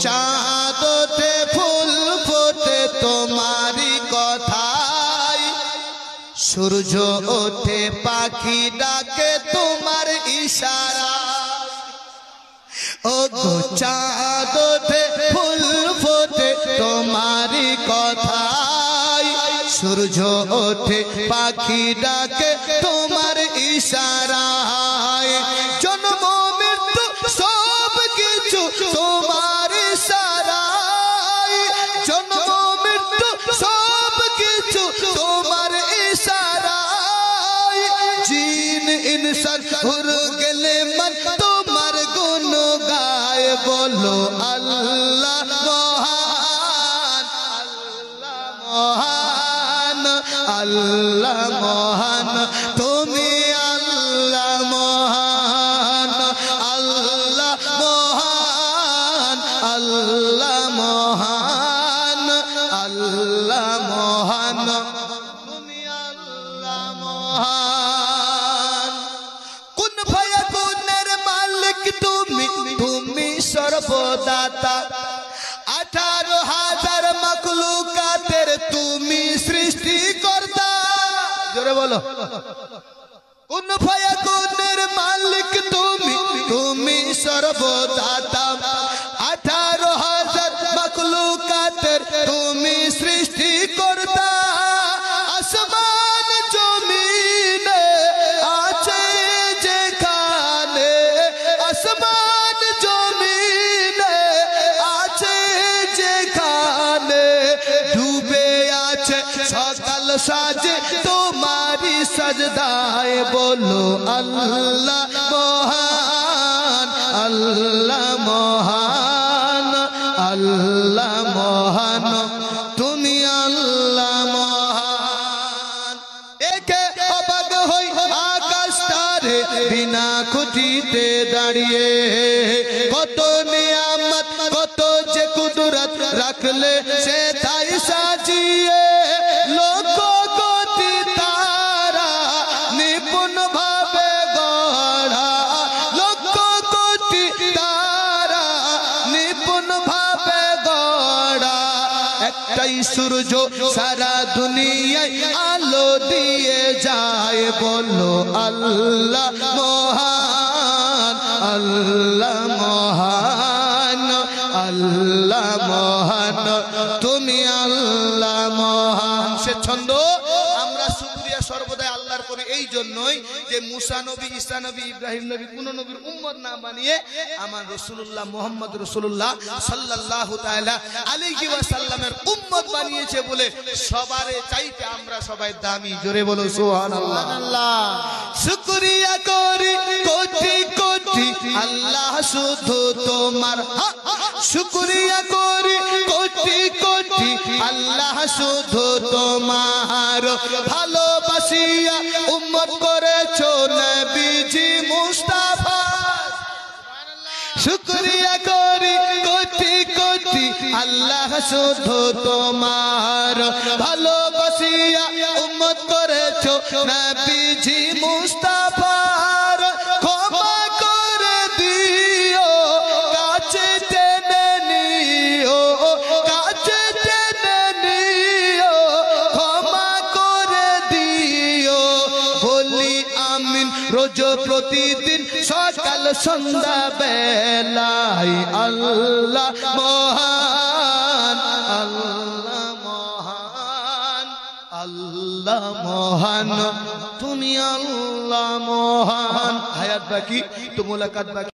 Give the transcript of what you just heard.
চাঁদ ওঠে ফুল ফোটে তোমারই কথায়, সূর্য ওঠে পাখি ডাকে তোমার ইশারা। ও গো চাঁদ ওঠে ফুল ফোটে তোমারই কথায়, সূর্য ওঠে পাখি ডাকে তোমার ইশারায়। জন্ম মৃত্যু সব কিছু তোমার ইশারায়, জন্ম মৃত্যু সব কিছু তোমার ইশারায়। জিন ইনসান উড় গেলে মন তোমার গুণ গায়, বলো আল্লাহ মহান, আল্লাহ মহান, তুমি আল্লাহ মহান, আল্লাহ মহান, আল্লাহ মহান, আল্লাহ মহান, তুমি আল্লাহ মহান। কুন ফায়াকুনের মালিক তুমি, তুমি সর্বদাতা। 18,000 মখলুকাতের তুমি সৃষ্টিকর্তা। জোরে বলো। কুন ফায়াকুনের মালিক তুমি, তুমি সর্বদাতা। 18,000 মখলুকাতের তুমি সৃষ্টিকর্তা। আসমান জমিনে আছে যেখানে, আসমান জমিনে আছে যেখানে, ডুবে আছে সকাল সাজে তোমারি সাজদায়, বলো আল্লাহ মহান, আল্লাহ মহান, আল্লাহ মহান, তুমি আল্লাহ মহান। একে অবাক হই আকাশটারে বিনা খুঁটিতে দাঁড়িয়ে, কত নিয়ামত কত যে কুদরত রাখলে সে তাই সাজিয়ে। লক্ষ কোটি তারা নিপুণ ভাবে গড়া, লক্ষ কোটি তারা নিপুণ ভাবে গড়া। একটাই সূর্য সারা দুনিয়ায় আলো দিয়ে যায়, বলো আল্লাহ মহান, আল্লাহ মহান, আল্লাহ মহান, তুমি আল্লাহ মহান। সে ছন্দ আমরা শুকরিয়া সর্বদাই আল্লাহর করি এই জন্যই যে মুসা নবী, ঈসা নবী, ইব্রাহিম নবী কোন নবীর উম্মত না বানিয়ে আমার রাসূলুল্লাহ মুহাম্মদ রাসূলুল্লাহ সাল্লাল্লাহু তাআলা আলাইহি ওয়াসাল্লামের উম্মত বানিয়েছে বলে সবারে চাইতে আমরা সবাই দামি। জোরে বলো সুবহানাল্লাহ। শুকরিয়া করি কোটি কোটি আল্লাহ শুধু তোমার, শুকরিয়া করি কোটি কোটি আল্লাহ শুধু তোমার। ভালোবাসিয়া উম্মত করেছো নবীজি মুস্তাফা। শুকরিয়া করি কোটি কোটি আল্লাহ শুধু তোমার। ভালোবাসিয়া উম্মত করেছো নবীজি মুস্তাফার। ক্ষমা করে দিও কাছে টেনে নিও, কাছে টেনে নিও, ক্ষমা করে দিও। বলি আমিন রোজ প্রতিদিন সকাল সন্ধ্যা বেলায়, আল্লাহ মহান, আল্লাহ মহান, আল্লাহ মহান, তুমি আল্লাহ মহান। হায়াত বাকি তো মুলাকাত বাকি।